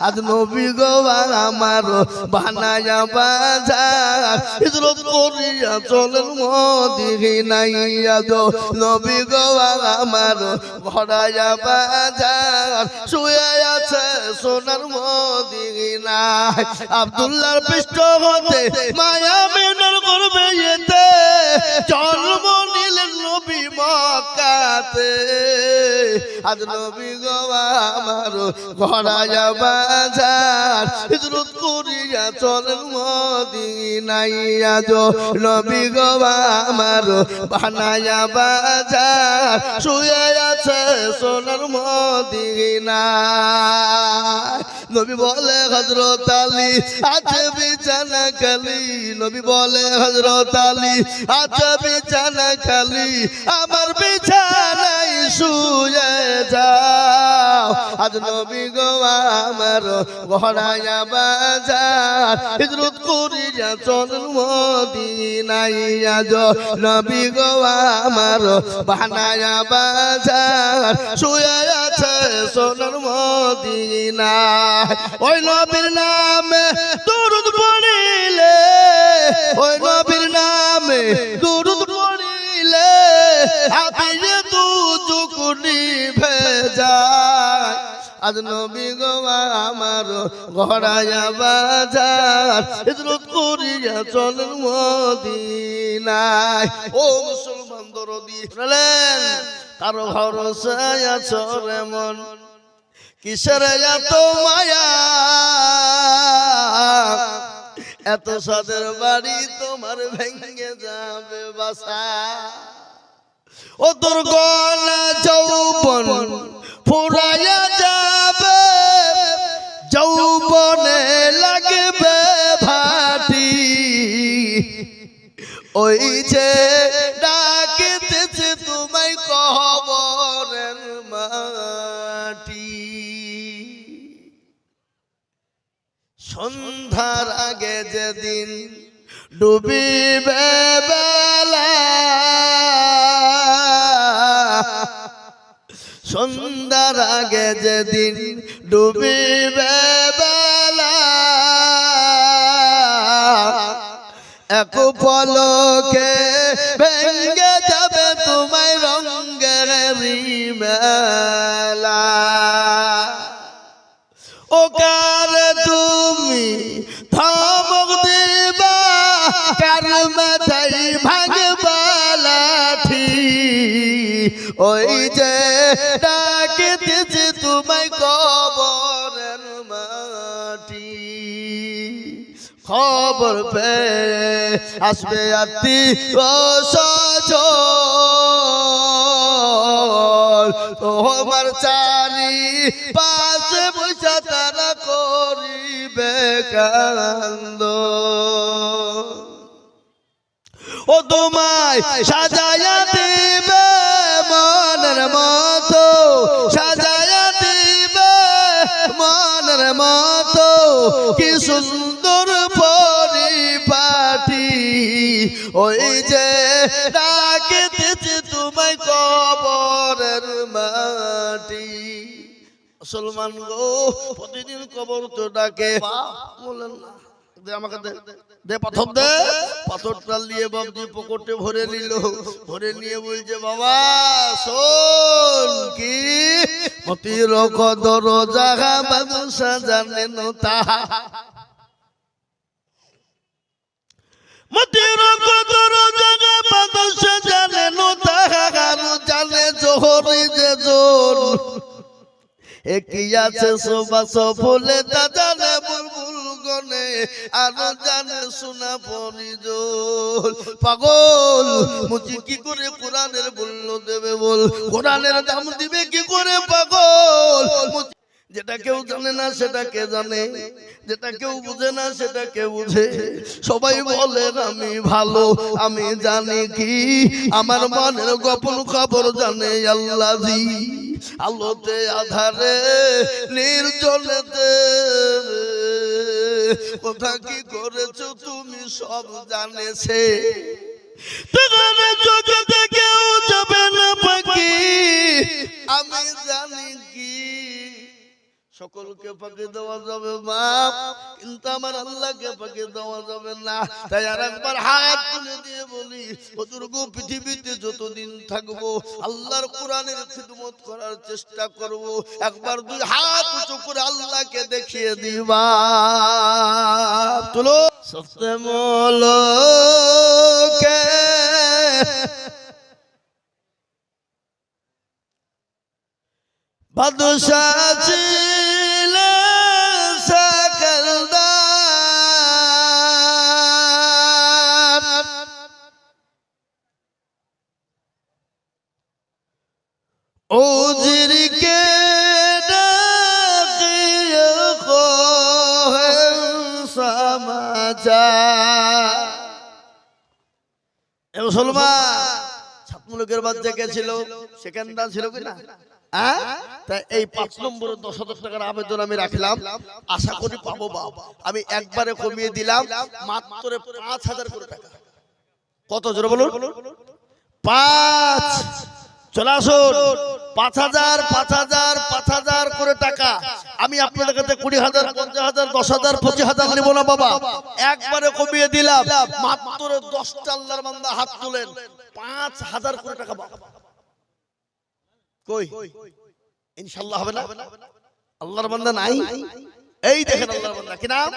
আজ নবী গো আমার বানায়া বাজার হিজরত করিয়া চলেন মদিনায় আজ নবী গো আমার ঘরায়া বাজার শুয়ে আছে সোনার মদিনায় আব্দুল্লাহর পৃষ্ঠ হতে মায়া মেনার করবে এতে জন্ম নিলেন নবী মক্কাতে আজ নবী গো আমার ঘরায়া বাজার হিজরত করিয়া চলেন মদিনায় আজ নবী গো আমার বানায়া বাজার শুয়ে আছে সোনার মদিনায় নবী বলে হযরত আলী আছে বিছানা খালি নবী বলে হযরত আলী আছে বিছানা খালি আমার বিছানায় শুয়ে যাও আজ নবী গো আমার ঘরায়া বাজার হিজরত করিয়া চলেন মদিনায় আজ নবী গো আমার বানায়া বাজার শুয়ে আছে সোনার মদিনায় ওই নবীর নামে দরুদ পড়িলে ওই নবীর নামে দরুদ পড়িলে হাবিয়ে দু চুকুনি ভেজায় আজ নবী গো আমার ঘরায়া বাজার হিজরত করিয়া চলেন মদিনায় ও মুসলমান দরদি বলেন কারো ভরসায় আছো রে মন কিসের এত মায়া এত সাদের বাড়ি তোমার ভেঙে যাবে বাসা ও দুর্গনা যৌবন ফুরাইয়া যাবে যৌবনে লাগবে ভাটি ওই যে ডাকিতেছে তোমায় কবরের মাটি সন্ধ্যার আগে যেদিন ডুবিবে বেলা সন্ধ্যার আগে যেদিন ডুবিবে বেলা এক পলকে ভেঙ্গে যাবে তোমায় রঙের মেলা ও কার তুমি ধমক দিবা কার মাথায় ভাঙবা লাঠি ওই যে ডাকিতেছে তোমায় কবরের মাটি খবর পেয়ে আসবে আত্মীয় স্বজন তোমার চারি পাশে বসে তারা করিবে কান্দ ও তোমায় সাজায়া দিবে মনের মতো সাজায়া দিবে মনের মতো কি সুন্দর পরিপাটি ওই যে ডাকিতেছে তোমায় কবরের মাটি মুসলমান গো প্রতিদিন কবর তো ডাকে বলেন না দে আমাকে দে পাথর দে পাথরটা নিয়ে বাবজি পকেটে ভরে নিল ভরে নিয়ে বলছে বাবা শোন কি মতির কদর জাগা বাদশা জানেন তাহা মতির কদর জাগা বাদশা জানেন তাহা আর জানে জোহরি যে জোর একই আছে সুবাস ফুলে তা জানে বুলবুল গনে আর জানে শোনা পরিজল পাগল মুচি কি করে কোরআনের মূল্য দেবে বল কোরআনের দাম দিবে কি করে পাগল যেটা কেউ জানে না সেটা কে জানে যেটা কেউ বুঝে না সেটা কে বুঝে সবাই বলে আমি ভালো আমি জানি কি আমার মনের গোপন খবর জানে আল্লাহ জি আলোতে আধারে নির্জনেতে কথা কি করেছো তুমি সব জানেছে তোমার জগতে কেউ যাবে না পাখি আমি জানি কি সকলকে ফাঁকি দেওয়া যাবে মা, কিন্তু আমার আল্লাহকে ফাঁকি দেওয়া যাবে না। তাই আর একবার হাত তুলে দিয়ে বলি, হুজুর গো, পৃথিবীতে যতদিন থাকবো আল্লাহর কোরআনের খিদমত করার চেষ্টা করব। একবার দুই হাত উঁচু করে আল্লাহকে দেখিয়ে দিবা। তুলো সত্যে মোলকে বাদশাহ ছিল সকলদার, উজিরকে ডাকিয়ে কহেন সমাচার। এ মুসলমান, ছাত্রমূলকের বাচ্চা কে ছিল? সেকেন্ডার ছিল কিনা? তাই এই 5 নম্বরে 10,000 টাকার আবেদন আমি রাখলাম, আশা করি পাবো বাবা। আমি একবারে কমিয়ে দিলাম মাত্র 5,000 করে টাকা। কত জোরে বলুন? 5। চলে আসুন। 5,000 5,000 5,000 করে টাকা। আমি আপনাদের কাছে 20,000 50,000 10,000 25,000 নেব না বাবা, একবারে কমিয়ে দিলাম মাত্র 10টা আল্লাহর বান্দা হাত তুলেন, 5,000 করে টাকা বাবা। কই ইনশাআল্লাহ হবে না? আল্লাহর বান্দা নাই? এই দেখেন আল্লাহর বান্দা। কি নাম?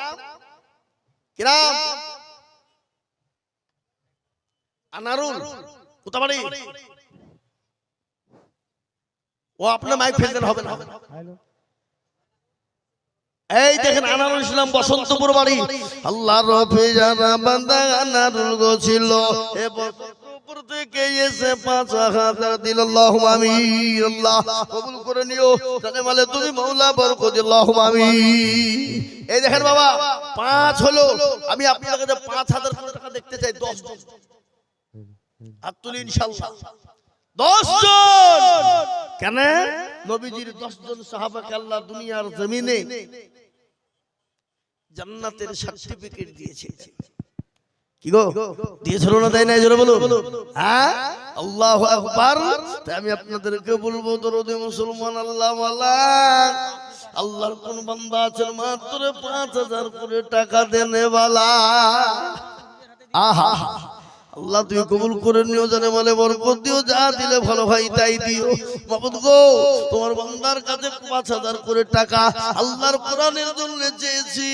কি নাম? আনারুল। কোথাবাড়ি? ও আপনার মাইক ফেলতেন হবে না। এই দেখেন আনারুল ইসলাম, বসন্তপুর বাড়ি। আল্লাহর রফিজানা বান্দা আনারুল গো ছিল। এ বসন্তপুর থেকে এসে 5,000 দিল। আল্লাহুম্মা আমিন। আল্লাহ কবুল করে নিও। জানে মালে তুমি মাওলা বরকত দিও। আল্লাহুম্মা আমিন। এই দেখেন বাবা, 5 হলো। আমি আপনাদের কাছে 5,000 টাকা দেখতে চাই। 10 জন হাত তুলি ইনশাআল্লাহ। 10 জন। কেন? নবীজির 10 জন সাহাবাকে আল্লাহ দুনিয়ার জমিনে জান্নাতের সার্টিফিকেট দিয়েছে। কি গো দিয়েছিল না? তাই না? জোরে বলুন। হ্যাঁ, আল্লাহু আকবার। তাই আমি আপনাদেরকে বলবো, দরদে মুসলমান, আল্লাহ ওয়ালা আল্লাহর কোন বান্দা আছেন মাত্র 5,000 করে টাকা দেনে ওয়ালা? আহা, আল্লাহ তুই কবুল করে নিও, জানে বলে বরকত দিও, যা দিলে ভালো ভাই তাই দিও। মাবুদ গো, তোমার বান্দার কাছে 5,000 করে টাকা আল্লাহর কোরআনের জন্য চেয়েছি,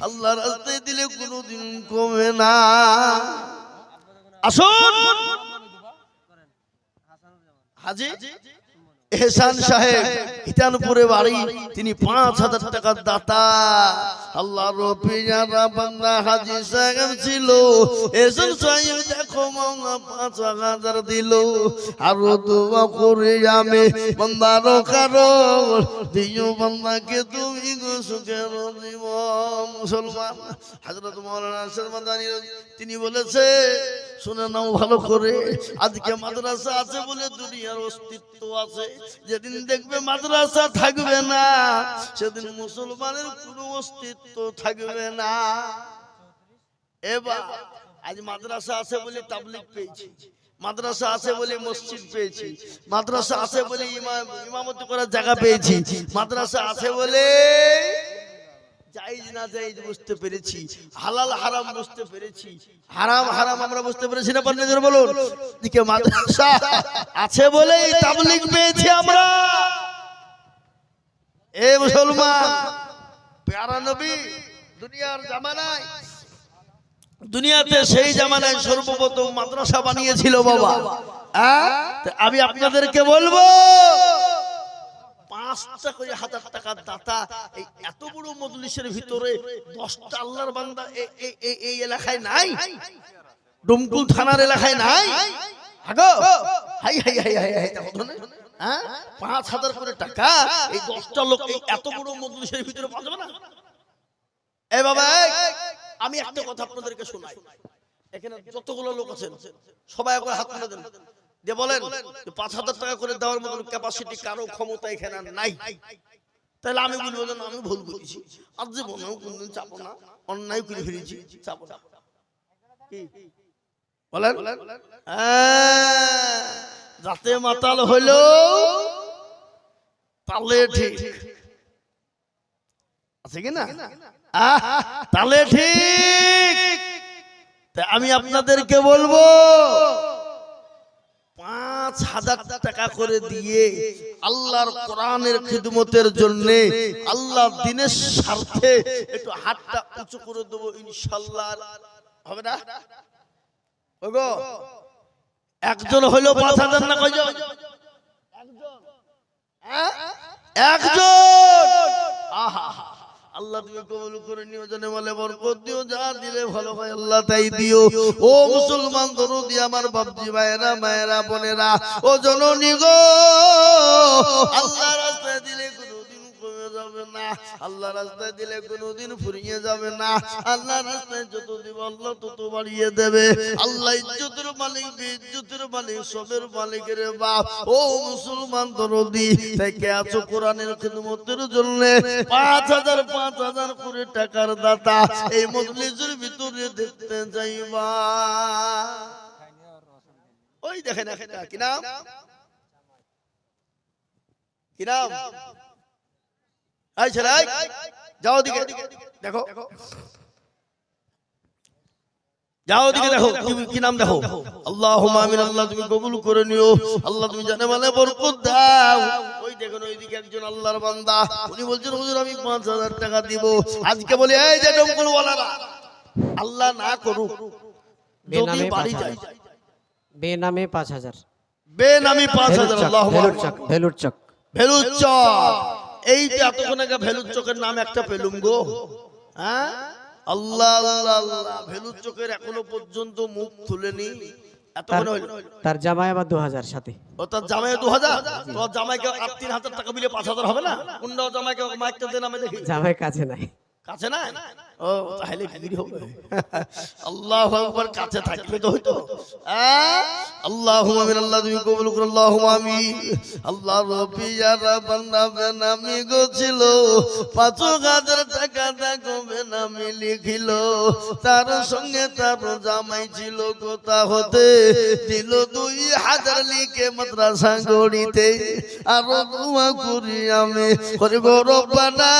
আল্লাহর রাস্তায় দিলে কোনোদিন কমে না। আসুন হাজি এহসান সাহেব, হিতানপুরে বাড়ি, তিনি 5,000 টাকার দাতা। আল্লাহর রফিজানা বান্দা হাজি সাহেব ছিল। এহসান সাহেব দেখো মাওলা 5,000 দিল। আর দোয়া করে আমি বান্দার কারণ দিও, বান্দাকে তুমি গো সুখের জীবন। মুসলমান, হযরত মাওলানা আশরাফ মাদানী তিনি বলেছে, শুনে নাও ভালো করে, আজকে মাদ্রাসা আছে বলে দুনিয়ার অস্তিত্ব আছে। যেদিন দেখবে মাদ্রাসা থাকবে না, সেদিন মুসলমানের কোনো অস্তিত্ব থাকবে না। এবার আজ মাদ্রাসা আছে বলে তাবলীগ পেয়েছি, মাদ্রাসা আছে বলে মসজিদ পেয়েছি, মাদ্রাসা আছে বলে ইমামতি করার জায়গা পেয়েছি, মাদ্রাসা আছে বলে জায়েজ না জায়েজ বুঝতে পেরেছি, হালাল হারাম বুঝতে পেরেছি, হারাম হারাম আমরা বুঝতে পেরেছি না? পান্নাজর বলুন। দিকে মাদ্রাসা আছে বলেই তাবলীগ পেয়েছি আমরা। এ মুসলমান, প্যারা নবী দুনিয়ার জামানায়, দুনিয়াতে সেই জামানায় সর্বপ্রথম মাদ্রাসা বানিয়েছিল বাবা। আমি আপনাদেরকে বলবো, 5টা করে 1,000 টাকার দাতা। এই এত বড় মজলিসের ভিতরে 10টা আল্লাহর বান্দা এই এলাকায় নাই? ডুমকুল থানার এলাকায় নাই? আগো high high high high high, দেখো না, হ্যাঁ, 5,000 করে টাকা এই 10টা লোক এই এত বড় মজলিসের ভিতরে পাওয়া যাবে না? এ বাবা, আমি একটা কথা আপনাদেরকে শোনাই। এখানে যতগুলো লোক আছেন সবাই একবার হাত তুলে দেন, যে বলেন 5,000 টাকা করে দেওয়ার মতো ক্যাপাসিটি কারো ক্ষমতা এখানে নাই। তাহলে আমি বলবো না, আমি ভুল করেছি, আর জীবনেও কোনদিন চাপো না, অন্যায় করে ফেলেছি, চাপো না। কি বলেন? যাতে মাতাল হইল তালে ঠিক, আছে কি না? তাহলে ঠিক। আমি আপনাদেরকে বলবো 5,000 টাকা করে দিয়ে আল্লাহর কোরআনের খিদমতের জন্য, আল্লাহর দ্বীনের স্বার্থে একটু হাতটা উঁচু করে দেবো, ইনশাআল্লাহ হবে না? ওগো একজন হলো 5,000 না কয়জন? একজন। আহা, আল্লাহ তুমি কবুল করে নিও, জানে বলে বরকত দিও, যা দিলে ভালো হয় আল্লাহ তাই দিও। ও মুসলমান দরদি আমার বাপজি ভাইয়েরা, মায়েরা, বোনেরা, ও জননী গো, আল্লাহ রাস্তায় দিলে কোনোদিন কমে যাবে না, আল্লাহ রাস্তায় দিলে কোনোদিন ফুরিয়ে যাবে না। আল্লাহ রাস্তায় যত দিব আল্লাহ তত বাড়িয়ে দেবে। আল্লাহ ইজ্জতের মালিক, বেইজ্জতের মালিক, সবের মালিকের বাপ। ও মুসলমান দরদি, থেকে আছো কোরআনের খিদমতের জন্য 5,000 করে টাকার দাতা এই মজলিসের ভিতরে দেখতে যাইবা। ওই দেখেন কি নাম, কি নাম? এই ছেলে যাও দিকে দেখো, যাও দিকে দেখো, কি নাম দেখো? আল্লাহুম্মা আমিন। আল্লাহ তুমি কবুল করে নিও, আল্লাহ তুমি জানে মানে বরকত দাও। ওই দেখুন ওইদিকে একজন আল্লাহর বান্দা, উনি বলছেন হুজুর আমি 5,000 টাকা দিব। আজকে বলি এই যে ডমকল ওয়ালারা, আল্লাহ না করুক যদি বাড়ি যায় বেনামে 5,000, বেনামি 5,000, আল্লাহুম্মা ভেলুর চক, ভেলুর চক। এইটা এতক্ষণ আগে ভেলুর চকের নাম একটা পেলুম গো। হ্যাঁ, আল্লাহ আল্লাহ আল্লাহ, ভেলুর চকের এখনো পর্যন্ত মুখ খুলেনি। তার জামাই আবার 2,000 সাথে। ও তার জামাই 2,000, তোর জামাইকে 3,000 টাকা মিলে 5,000 হবে না? কোনটা জামাইকে মাইকটা দেন আমি দেখি। জামাই কাছে নাই, কাছে না? ও তাহলে কি হবে? আল্লাহু আকবার, কাছে থাকলে তো হইতো। আল্লাহুম্মা আমিন। আল্লাহ তুমি কবুল করো, আল্লাহুম্মা আমিন। আল্লাহ রব্বি ইয়ারা বান্দা বেনামি গো ছিল, 5,000 টাকা দেখো বেনামি লিখিল, তার সঙ্গে তার জামাই ছিল কোথা হতে, দিল 2,000 লিখে মাদ্রাসা গড়িতে, আরো দোয়া করি আমি করি গো রব্বানা।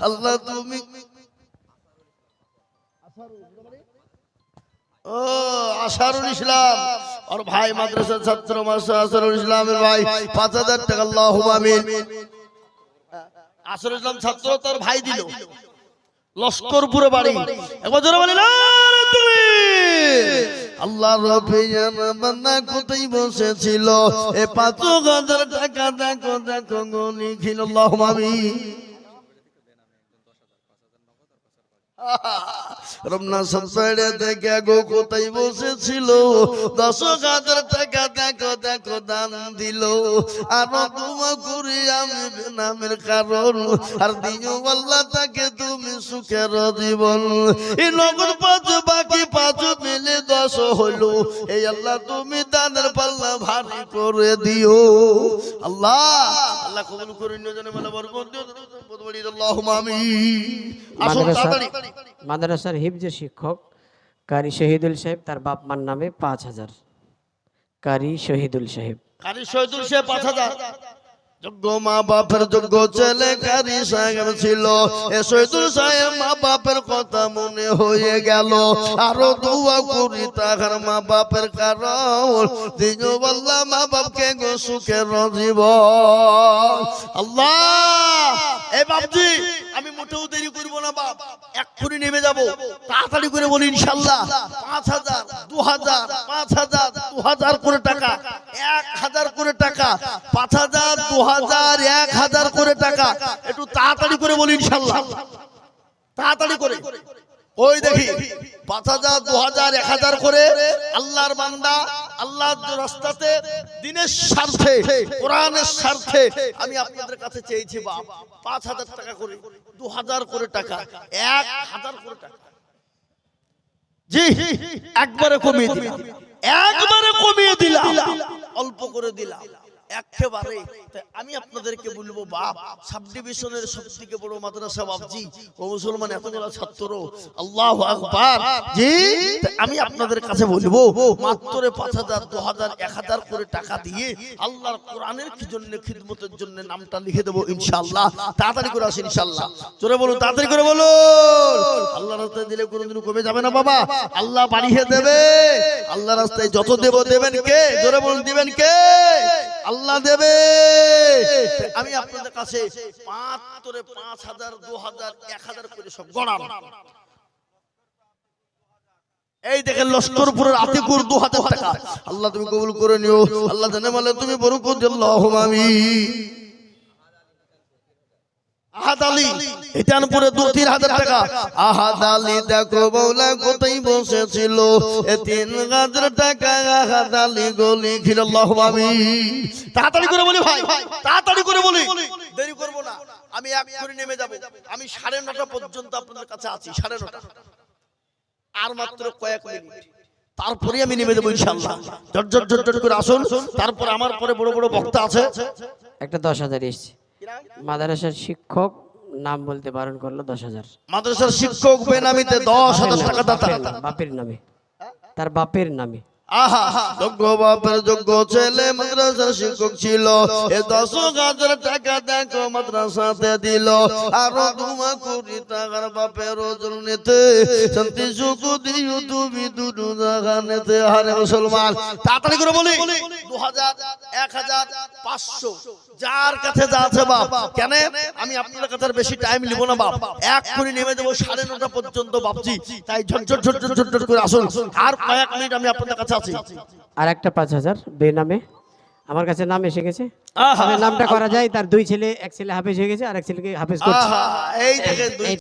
আল্লাহ তুমি ও আশারুল ইসলাম আর ভাই মাদ্রাসার ছাত্র মাস্টার আশারুল ইসলামের ভাই 5,000 টাকা, আল্লাহুম্মা আমিন। আশারুল ইসলাম ছাত্র তার ভাই দিল, লস্করপুরে বাড়ি। একবার জোরে বলি না তুমি। আল্লাহ রব্বিয়ান বান্দা কোথায় বসেছিল, এ 5,000 টাকা দেখো দেখো গনি খিল, আল্লাহুম্মা আমিন। রমনা সত্তরে দেখে গো কোথায় বসেছিল, 10,000 টাকা দেখো দেখো দান দিল, আরো দোয়া করি আমি বেনামের কারণ, আর দিও আল্লাহ তাকে তুমি সুখের জীবন। এই নগদ 5 বাকি 5 মিলে 10 হলো, এই আল্লাহ তুমি দানের পাল্লা ভারী করে দিও। আল্লাহ আল্লাহ কবুল করে নিও, জানে মানে বরকত দিও, বড় আল্লাহুম্মা আমিন। আসুন তাড়াতাড়ি। মাদ্রাসার হিফজের শিক্ষক কারি শহীদুল সাহেব, তার বাপ মার নামে 5,000। কারি শহীদুল সাহেব, কারি শহীদুল সাহেব 5,000। যোগ্য মা বাপের যোগ্য ছেলে কারি সাহেব ছিল, এ শহীদুল সাহেব মা বাপের কথা মনে হয়ে গেল, আরো দোয়া করি তাহার মা বাপের কারণ, দিও আল্লাহ মা বাপকে গো সুখের জীবন। আল্লাহ এই বাপজি আমি মোটেও দেরি করবো না বাপ, এক্ষুনি নেমে যাব, তাড়াতাড়ি করে বলি ইনশাআল্লাহ 5,000, 2,000, 5,000, 2,000 করে টাকা, 1,000 করে টাকা, 5,000, 2,000, 1,000 করে টাকা, একটু তাড়াতাড়ি করে বলি ইনশাআল্লাহ, তাড়াতাড়ি করে। ওই দেখি 5,000, 2,000, 1,000 করে আল্লাহর বান্দা আল্লাহর রাস্তাতে দ্বীনের স্বার্থে কোরআনের স্বার্থে আমি আপনাদের কাছে চেয়েছি বাপ 5,000 টাকা করে, 2,000 করে টাকা, 1,000 করে টাকা। জি একবারে কমিয়ে দিলাম, একবারে কমিয়ে দিলাম, অল্প করে দিলাম। একেবারে। তাই আমি আপনাদেরকে বলবো বাপ, সাব ডিভিশনের সবথেকে বড় মাদ্রাসা বাপজি ও মুসলমান এতগুলো ছাত্র, আল্লাহু আকবার জি। তাই আমি আপনাদের কাছে বলবো মাত্র 5,000 2,000 1,000 করে টাকা দিয়ে আল্লাহর কোরআনের কি জন্য খিদমতের জন্য নামটা লিখে দেবো ইনশাআল্লাহ। তাড়াতাড়ি করে আসেন ইনশাআল্লাহ, জোরে বলুন, তাড়াতাড়ি করে বলুন। আল্লাহর রাস্তায় দিলে কোনোদিন কমে যাবে না বাবা, আল্লাহ বাড়িয়ে দেবে। আল্লাহর রাস্তায় যত দেব দেবেন কে? জোরে বলুন, দিবেন কে? আল্লাহ দেবে। আমি আপনাদের কাছে মাত্র 5,000 2,000 1,000 করে সব গণাম। এই দেখেন লস্করপুরের আতিকুর 2,000 টাকা। আল্লাহ তুমি কবুল করে নিও, আল্লাহ জানে মালে তুমি বরকত দিও, আল্লাহুম্মা আমিন। আহাদ আলী ইটানপুরে 2-3,000 টাকা। আহাদ আলী দেখো মৌলা কোথায় বসেছিল, 3,000 টাকা আহাদ আলী গলি খিল, আল্লাহুম্মা আমিন। তাড়াতাড়ি করে বলি ভাই, তাড়াতাড়ি করে বলি, দেরি করব না। আমি এক করে নেমে যাব, আমি 9:30 পর্যন্ত আপনাদের কাছে আছি, 9:30। আর মাত্র কয়েক মিনিট, তারপরে আমি নেমে দেবো ইনশাআল্লাহ। ঝট ঝট করে আসুন, তারপর আমার পরে বড় বড় বক্তা আছে। একটা 10,000 এসছে, মাদ্রাসার শিক্ষক নাম বলতে বারণ করলো 10,000। মাদ্রাসার শিক্ষক বেনামিতে 10,000 টাকা দাতা, বাপের নামে, তার বাপের নামে। আহা, যোগ্য বাপের যোগ্য ছেলে মাদ্রাসার শিক্ষক ছিল, এ 10,000 টাকা দেখো মাদ্রাসাতে দিল। আরো 2 কোটি টাকার বাপের ওজন নিতে, শান্তি সুখ দিও তুমি দুটো জাগানেতে। আরে মুসলমান, তাড়াতাড়ি করে বলি 2,000 1,000 500 যার কাছে যা আছে বাপ। কেন আমি আপনাদের কাছে আর বেশি টাইম নিব না বাপ, এক করে নেমে দেবো 9:30 পর্যন্ত বাপজি। তাই ঝট ঝট করে আসুন, আর কয়েক মিনিট আমি আপনাদের কাছে আছি। আর একটা 5,000 বেনামে আমার কাছে নাম এসে গেছে। আহা, নামটা করা যায়, তার 2 ছেলে, এক ছেলে হাফেজ হয়ে গেছে আর এক ছেলেকে হাফেজ করছে। আহা, এই দেখেন